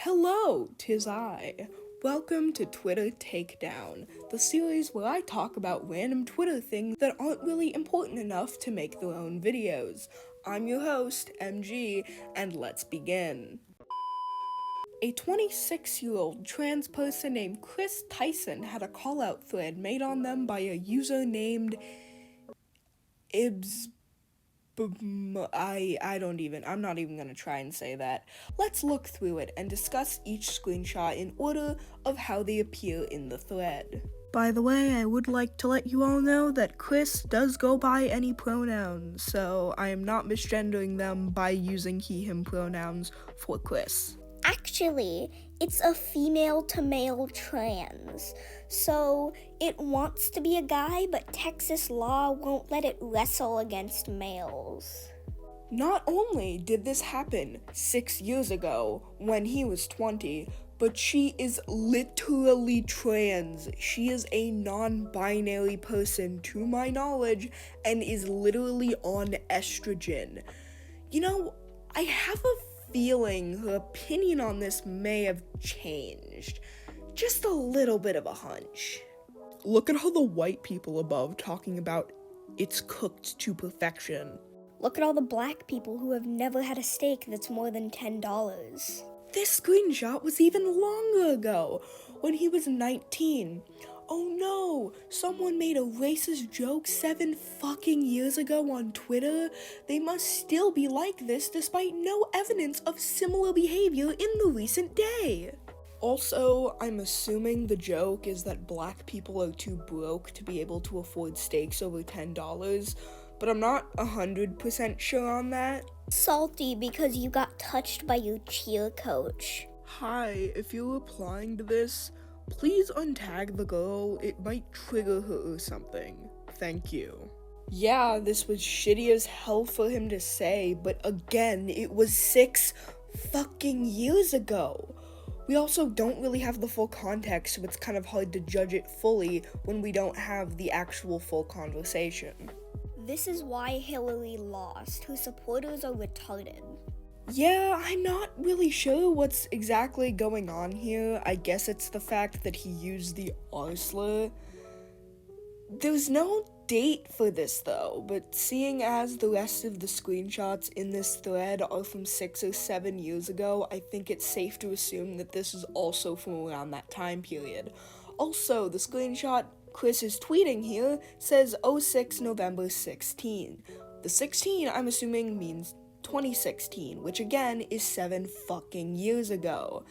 Hello, 'tis I. Welcome to Twitter Takedown, the series where I talk about random Twitter things that aren't really important enough to make their own videos. I'm your host, MG, and let's begin. A 26-year-old trans person named Chris Tyson had a callout thread made on them by a user named Ibs. I'm not even gonna try and say that. Let's look through it and discuss each screenshot in order of how they appear in the thread. By the way, I would like to let you all know that Chris does go by any pronouns, so I am not misgendering them by using he/him pronouns for Chris. Actually, it's a female to male trans. So it wants to be a guy, but Texas law won't let it wrestle against males. Not only did this happen 6 years ago when he was 20, but she is literally trans. She is a non-binary person to my knowledge and is literally on estrogen. You know, I have a feeling her opinion on this may have changed. Just a little bit of a hunch. Look at all the white people above talking about it's cooked to perfection. Look at all the black people who have never had a steak that's more than $10. This screenshot was even longer ago, when he was 19. Oh no, someone made a racist joke 7 fucking years ago on Twitter. They must still be like this despite no evidence of similar behavior in the recent day. Also, I'm assuming the joke is that black people are too broke to be able to afford steaks over $10, but I'm not 100% sure on that. Salty because you got touched by your cheer coach. Hi, if you're replying to this, please untag the girl, it might trigger her or something. Thank you. Yeah, this was shitty as hell for him to say, but again, it was 6 fucking years ago. We also don't really have the full context, so it's kind of hard to judge it fully when we don't have the actual full conversation. This is why Hillary lost. Her supporters are retarded. Yeah, I'm not really sure what's exactly going on here. I guess it's the fact that he used the R slur. There's no date for this though, but seeing as the rest of the screenshots in this thread are from 6 or 7 years ago, I think it's safe to assume that this is also from around that time period. Also, the screenshot Chris is tweeting here says 06 November 16. The 16, I'm assuming, means 2016, which again is 7 fucking years ago.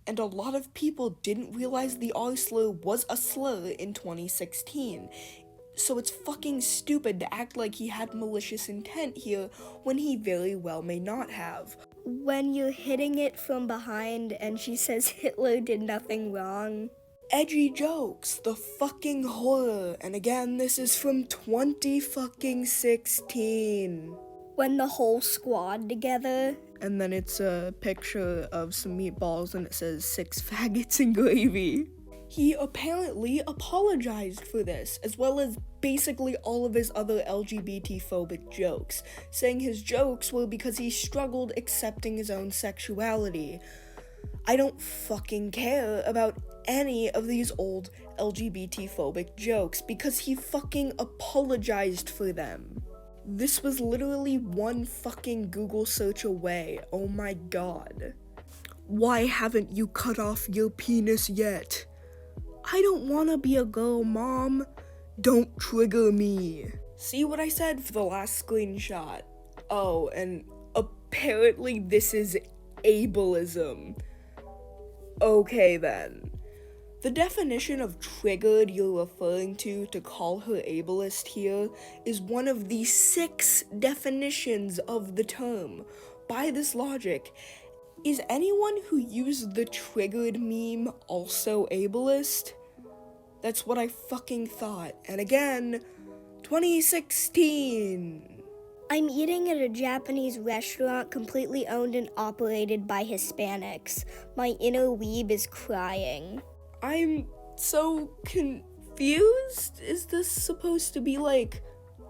And a lot of people didn't realize the R slur was a slur in 2016. So it's fucking stupid to act like he had malicious intent here when he very well may not have. When you're hitting it from behind and she says Hitler did nothing wrong. Edgy jokes, the fucking horror, and again, this is from 2016. When the whole squad together. And then it's a picture of some meatballs and it says 6 faggots and gravy. He apparently apologized for this, as well as basically all of his other LGBT-phobic jokes, saying his jokes were because he struggled accepting his own sexuality. I don't fucking care about any of these old LGBT-phobic jokes because he fucking apologized for them. This was literally one fucking Google search away. Oh my god. Why haven't you cut off your penis yet? I don't wanna be a girl, Mom. Don't trigger me. See what I said for the last screenshot? Oh, and apparently this is ableism. Okay then. The definition of triggered you're referring to call her ableist here is one of the 6 definitions of the term. By this logic, is anyone who used the triggered meme also ableist? That's what I fucking thought. And again, 2016. I'm eating at a Japanese restaurant completely owned and operated by Hispanics. My inner weeb is crying. I'm so confused. Is this supposed to be like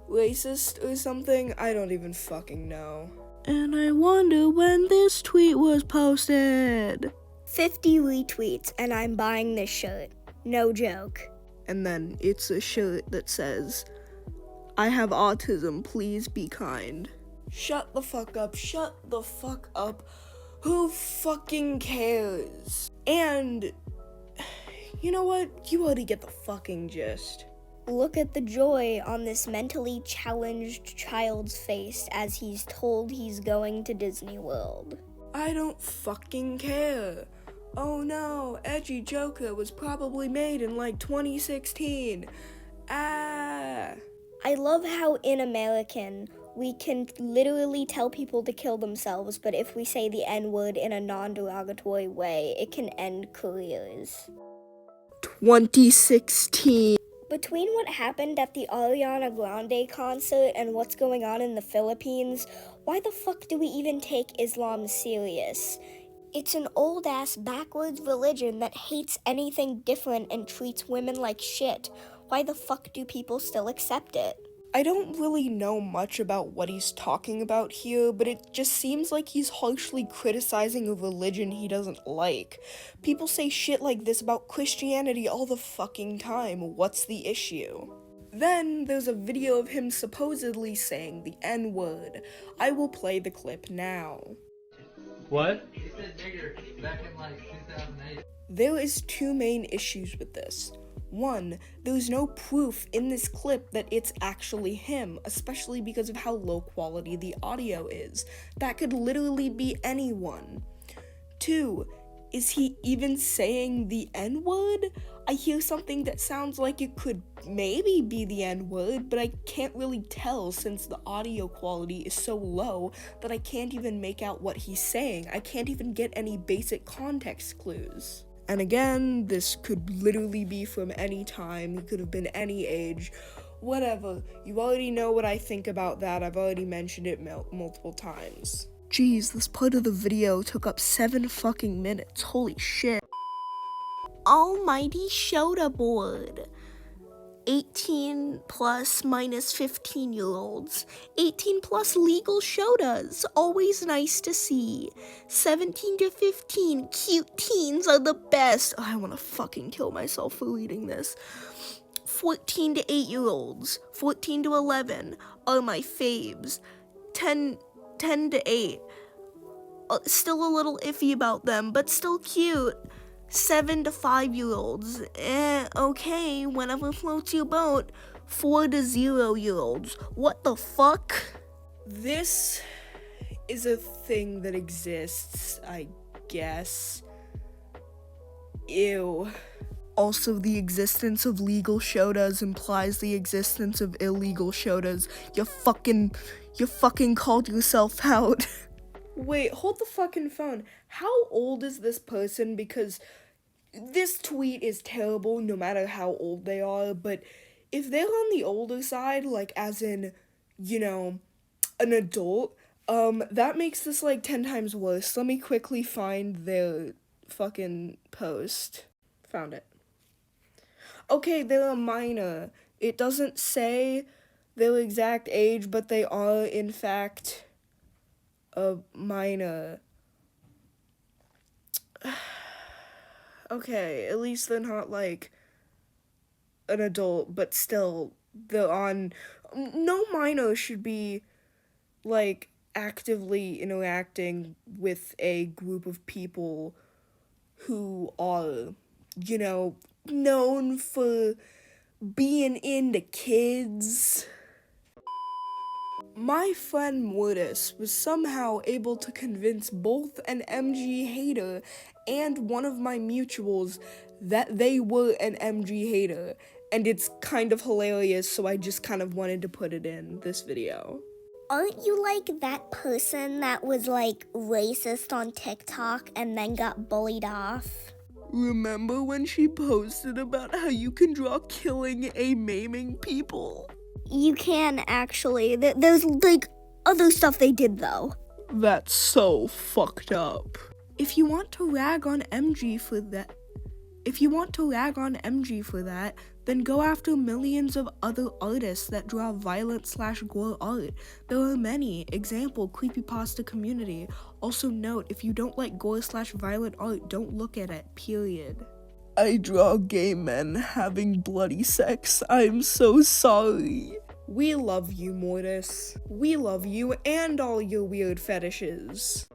racist or something? I don't even fucking know. And I wonder when this tweet was posted. 50 retweets and I'm buying this shirt. No joke. And then it's a shirt that says, I have autism, please be kind. Shut the fuck up, shut the fuck up. Who fucking cares? And, you know what? You already get the fucking gist. Look at the joy on this mentally challenged child's face as he's told he's going to Disney World. I don't fucking care. Oh no, Edgy Joker was probably made in like 2016. Ah. I love how in American, we can literally tell people to kill themselves, but if we say the N-word in a non-derogatory way, it can end careers. 2016. Between what happened at the Ariana Grande concert and what's going on in the Philippines, why the fuck do we even take Islam serious? It's an old-ass backwards religion that hates anything different and treats women like shit. Why the fuck do people still accept it? I don't really know much about what he's talking about here, but it just seems like he's harshly criticizing a religion he doesn't like. People say shit like this about Christianity all the fucking time. What's the issue? Then there's a video of him supposedly saying the N-word. I will play the clip now. What? He said nigger back in like 2008. There is two main issues with this. One, there's no proof in this clip that it's actually him, especially because of how low quality the audio is. That could literally be anyone. Two, is he even saying the N-word? I hear something that sounds like it could maybe be the N-word, but I can't really tell since the audio quality is so low that I can't even make out what he's saying. I can't even get any basic context clues. And again, this could literally be from any time. He could have been any age. Whatever. You already know what I think about that. I've already mentioned it multiple times. Jeez, this part of the video took up 7 fucking minutes. Holy shit. Almighty Shota board. 18 plus minus 15-year-olds. 18 plus legal Shotas. Always nice to see. 17 to 15, cute teens are the best. Oh, I want to fucking kill myself for reading this. 14 to 8-year-olds. 14 to 11 are my faves. 10 to 8. Still a little iffy about them, but still cute. 7 to 5-year-olds, okay, whatever floats your boat. 4 to 0-year-olds, what the fuck? This is a thing that exists, I guess. Ew. Also, the existence of legal Shotas implies the existence of illegal Shotas. You fucking called yourself out. Wait, hold the fucking phone. How old is this person? Because this tweet is terrible no matter how old they are, but if they're on the older side, like as in, you know, an adult, that makes this like 10 times worse. Let me quickly find their fucking post. Found it. Okay, they're a minor. It doesn't say their exact age, but they are in fact a minor. Okay, at least they're not like an adult, but still they're on. No minor should be like actively interacting with a group of people who are, you know, known for being into kids. My friend Mortis was somehow able to convince both an MG hater and one of my mutuals that they were an MG hater, and it's kind of hilarious, so I just kind of wanted to put it in this video. Aren't you like that person that was like racist on TikTok and then got bullied off? Remember when she posted about how you can draw killing a maiming people? You can actually. There's like other stuff they did though. That's so fucked up. If you want to rag on MG for that, If you want to rag on MG for that, then go after millions of other artists that draw violent/gore art. There are many. Example, creepypasta community. Also note, if you don't like gore/violent art, don't look at it, period. I draw gay men having bloody sex. I'm so sorry. We love you, Mortis. We love you and all your weird fetishes.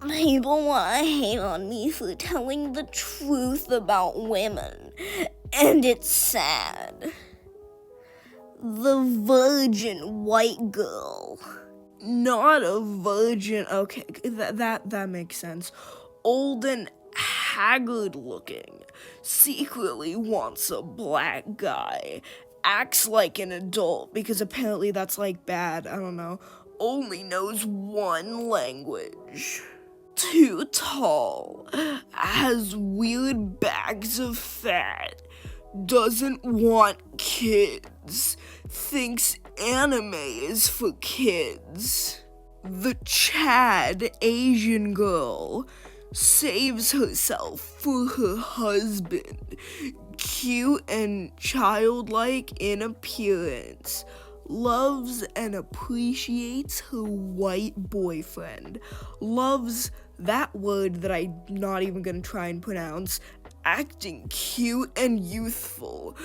People want to hate on me for telling the truth about women, and it's sad. The virgin white girl. Not a virgin. Okay, that makes sense. Old and haggard looking. Secretly wants a black guy. Acts like an adult because apparently that's like bad. I don't know. Only knows one language. Too tall, has weird bags of fat, doesn't want kids, thinks anime is for kids. The Chad Asian girl saves herself for her husband, cute and childlike in appearance. Loves and appreciates her white boyfriend. Loves that word that I'm not even gonna try and pronounce. Acting cute and youthful.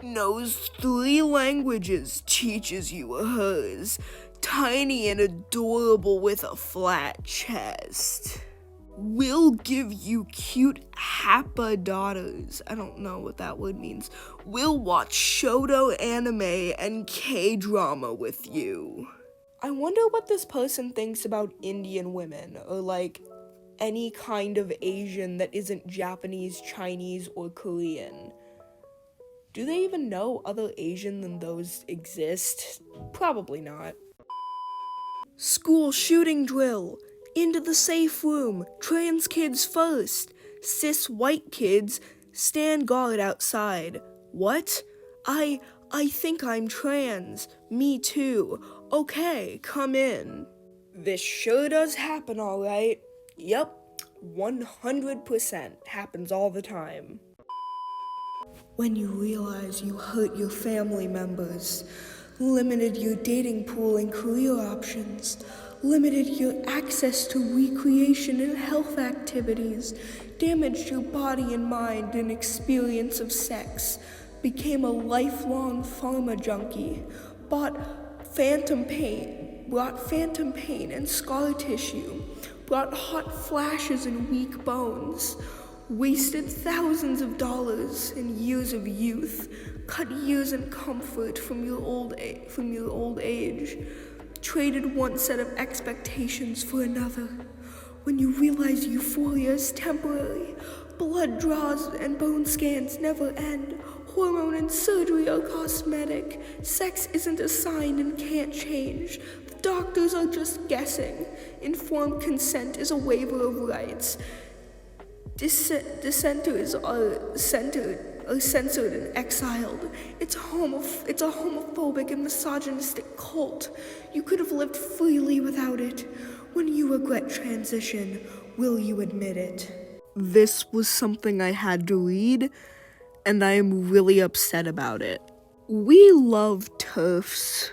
Knows 3 languages, teaches you hers. Tiny and adorable with a flat chest. Will give you cute happa daughters. I don't know what that word means. Will watch shoto anime and K-drama with you. I wonder what this person thinks about Indian women, or like any kind of Asian that isn't Japanese, Chinese, or Korean. Do they even know other Asian than those exist? Probably not. School shooting drill. Into the safe room, trans kids first. Cis white kids, stand guard outside. What? I think I'm trans. Me too. Okay, come in. This sure does happen, alright. Yup, 100% happens all the time. When you realize you hurt your family members, limited your dating pool and career options, limited your access to recreation and health activities, damaged your body and mind in experience of sex, became a lifelong pharma junkie, brought phantom pain and scar tissue, brought hot flashes and weak bones, wasted thousands of dollars and years of youth, cut years in comfort from your old age, traded one set of expectations for another. When you realize euphoria is temporary, blood draws and bone scans never end, hormone and surgery are cosmetic, sex isn't a sign and can't change, the doctors are just guessing, informed consent is a waiver of rights, dissenters are censored and exiled. It's a homophobic and misogynistic cult. You could have lived freely without it. When you regret transition, will you admit it? This was something I had to read, and I am really upset about it. We love TERFs.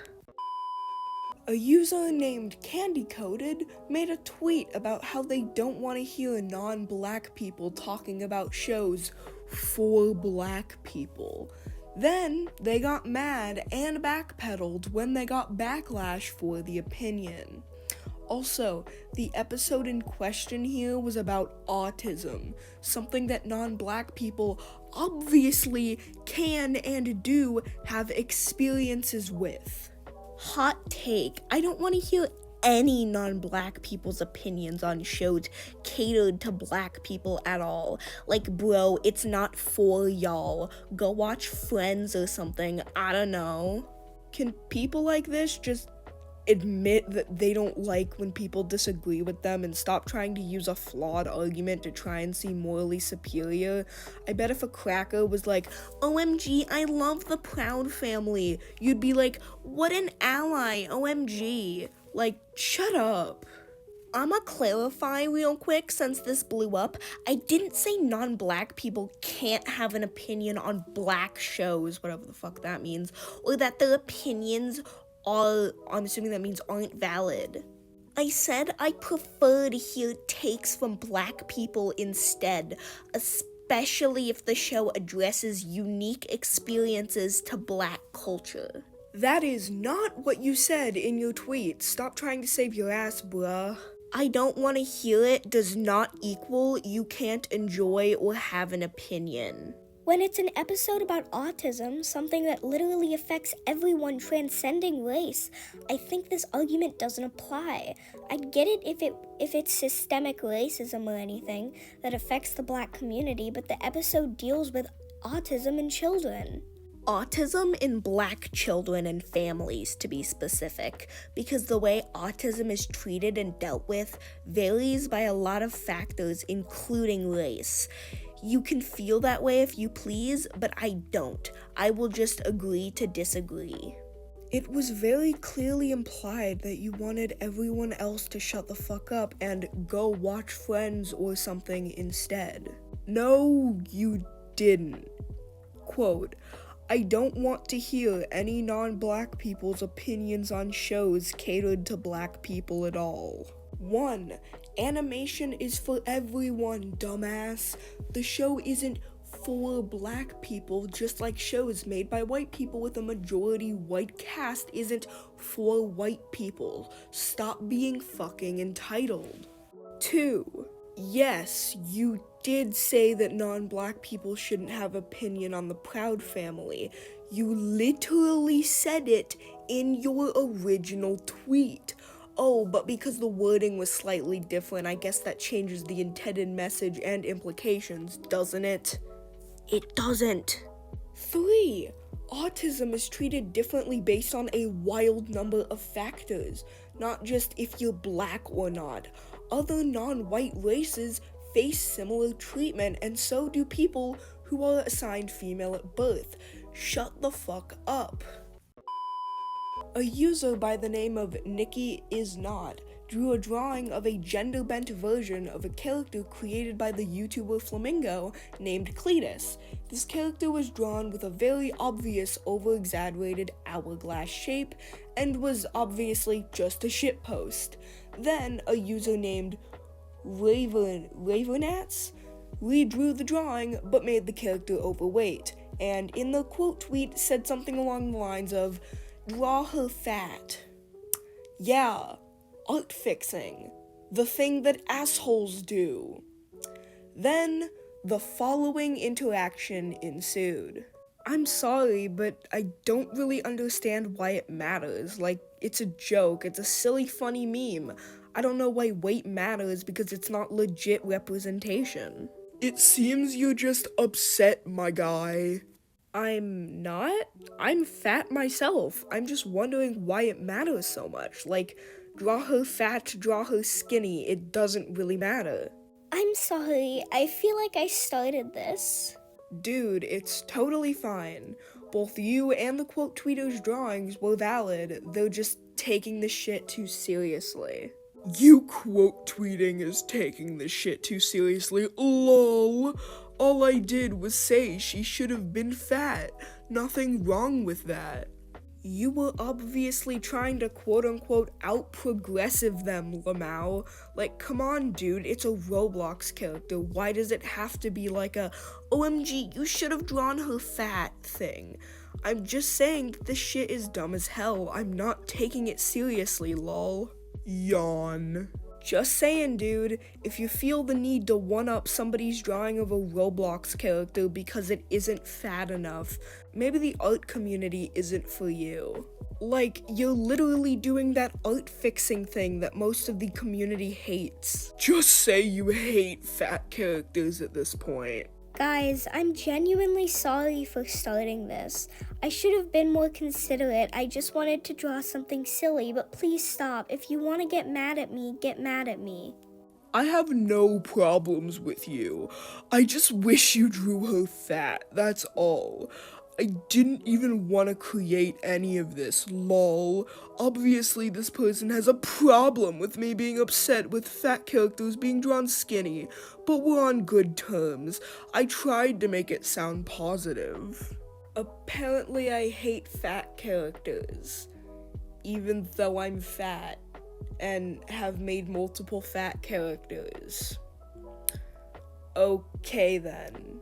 A user named Candi-Coated made a tweet about how they don't want to hear non-black people talking about shows for black people. Then they got mad and backpedaled when they got backlash for the opinion. Also, the episode in question here was about autism, something that non-black people obviously can and do have experiences with. Hot take, I don't want to hear any non-black people's opinions on shows catered to black people at all. Like, bro, it's not for y'all. Go watch Friends or something, I don't know. Can people like this just admit that they don't like when people disagree with them and stop trying to use a flawed argument to try and seem morally superior? I bet if a cracker was like, OMG, I love the Proud Family, you'd be like, what an ally, OMG. Like, shut up. I'ma clarify real quick since this blew up. I didn't say non-black people can't have an opinion on black shows, whatever the fuck that means, or that their opinions are, I'm assuming that means aren't valid. I said I prefer to hear takes from black people instead, especially if the show addresses unique experiences to black culture. That is not what you said in your tweet. Stop trying to save your ass, bruh. I don't want to hear it does not equal you can't enjoy or have an opinion. When it's an episode about autism, something that literally affects everyone transcending race, I think this argument doesn't apply. I'd get it if it's systemic racism or anything that affects the black community, but the episode deals with autism in children. Autism in black children and families, to be specific, because the way autism is treated and dealt with varies by a lot of factors, including race. You can feel that way if you please, but I don't. I will just agree to disagree. It was very clearly implied that you wanted everyone else to shut the fuck up and go watch Friends or something instead. No, you didn't. Quote, I don't want to hear any non-black people's opinions on shows catered to black people at all. 1. Animation is for everyone, dumbass. The show isn't for black people, just like shows made by white people with a majority white cast isn't for white people. Stop being fucking entitled. 2. Yes, you did say that non-black people shouldn't have opinion on the Proud Family. You literally said it in your original tweet. Oh, but because the wording was slightly different, I guess that changes the intended message and implications, doesn't it? It doesn't. 3. Autism is treated differently based on a wild number of factors, not just if you're black or not. Other non-white races face similar treatment, and so do people who are assigned female at birth. Shut the fuck up. A user by the name of Nikki Is Not drew a drawing of a gender-bent version of a character created by the YouTuber Flamingo named Cleetus. This character was drawn with a very obvious over-exaggerated hourglass shape and was obviously just a shitpost. Then a user named Ravernats redrew the drawing but made the character overweight, and in the quote tweet said something along the lines of, draw her fat. Yeah, art fixing. The thing that assholes do. Then, the following interaction ensued. I'm sorry, but I don't really understand why it matters. Like, it's a joke, it's a silly, funny meme. I don't know why weight matters because it's not legit representation. It seems you're just upset, my guy. I'm not. I'm fat myself. I'm just wondering why it matters so much. Like, draw her fat, draw her skinny, it doesn't really matter. I'm sorry, I feel like I started this. Dude, it's totally fine. Both you and the quote tweeter's drawings were valid, they're just taking this shit too seriously. You quote tweeting is taking this shit too seriously, lol. All I did was say she should have been fat. Nothing wrong with that. You were obviously trying to quote-unquote out-progressive them, Lamau. Like, come on, dude, it's a Roblox character. Why does it have to be like a, OMG, you should have drawn her fat thing? I'm just saying that this shit is dumb as hell. I'm not taking it seriously, lol. Yawn. Just saying, dude, if you feel the need to one-up somebody's drawing of a Roblox character because it isn't fat enough, maybe the art community isn't for you. Like, you're literally doing that art fixing thing that most of the community hates. Just say you hate fat characters at this point. Guys, I'm genuinely sorry for starting this. I should have been more considerate. I just wanted to draw something silly, but please stop. If you want to get mad at me, get mad at me. I have no problems with you. I just wish you drew her fat, that's all. I didn't even want to create any of this, lol. Obviously, this person has a problem with me being upset with fat characters being drawn skinny, but we're on good terms. I tried to make it sound positive. Apparently, I hate fat characters, even though I'm fat, and have made multiple fat characters. Okay then.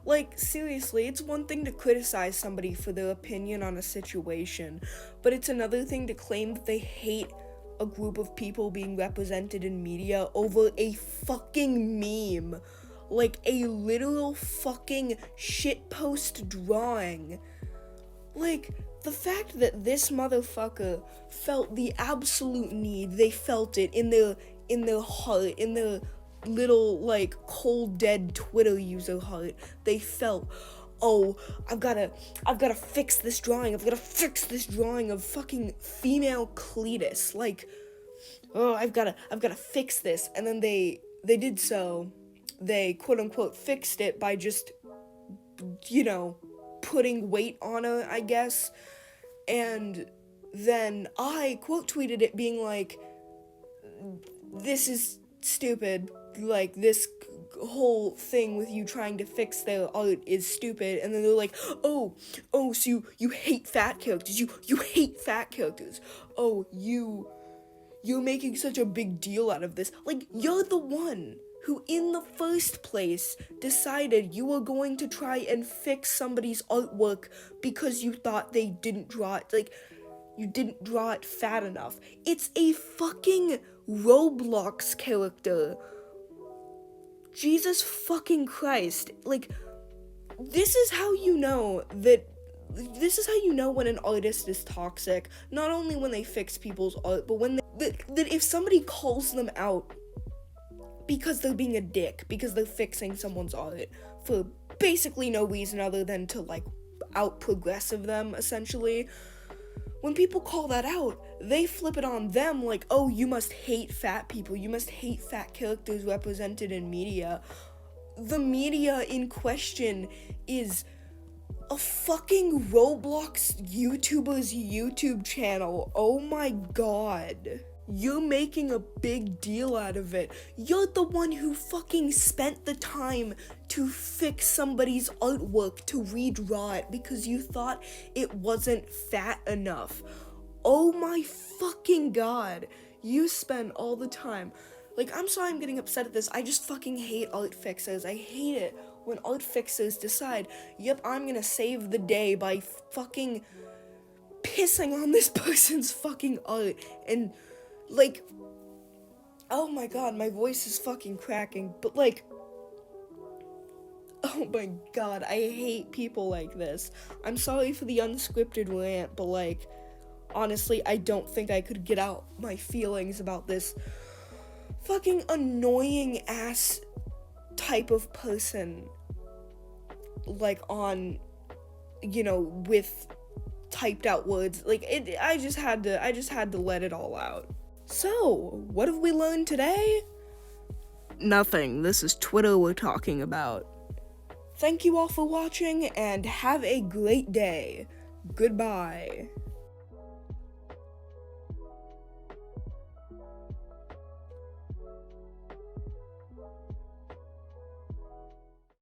Like, seriously, it's one thing to criticize somebody for their opinion on a situation, but it's another thing to claim that they hate a group of people being represented in media over a fucking meme. Like, a literal fucking shitpost drawing. Like, the fact that this motherfucker felt the absolute need, they felt it in their heart, in their little, like, cold dead Twitter user heart, they felt, oh, I've gotta fix this drawing, I've gotta fix this drawing of fucking female Cleetus, like, oh, I've gotta fix this, and then they did so, they quote-unquote fixed it by just, you know, putting weight on her, I guess, and then I quote-tweeted it being like, this is stupid, like, this whole thing with you trying to fix their art is stupid, and then they're like, oh, so you hate fat characters, you hate fat characters, oh, you're making such a big deal out of this, like, you're the one who in the first place decided you were going to try and fix somebody's artwork because you thought they didn't draw it, like, you didn't draw it fat enough. It's a fucking Roblox character. Jesus fucking Christ. Like, this is how you know when an artist is toxic. Not only when they fix people's art, but when that if somebody calls them out because they're being a dick, because they're fixing someone's art for basically no reason other than to, like, out-progressive them, essentially. When people call that out, they flip it on them like, oh, you must hate fat people, you must hate fat characters represented in media. The media in question is a fucking Roblox YouTuber's YouTube channel. Oh my god. You're making a big deal out of it. You're the one who fucking spent the time to fix somebody's artwork, to redraw it, because you thought it wasn't fat enough. Oh my fucking god. You spend all the time. Like, I'm sorry I'm getting upset at this. I just fucking hate art fixers. I hate it when art fixers decide, yep, I'm gonna save the day by fucking pissing on this person's fucking art and, like, oh my god, my voice is fucking cracking, but, like, oh my god, I hate people like this. I'm sorry for the unscripted rant, but, like, honestly, I don't think I could get out my feelings about this fucking annoying ass type of person, like, on, you know, with typed out words. Like, I just had to let it all out. So, what have we learned today? Nothing. This is Twitter we're talking about. Thank you all for watching, and have a great day. Goodbye.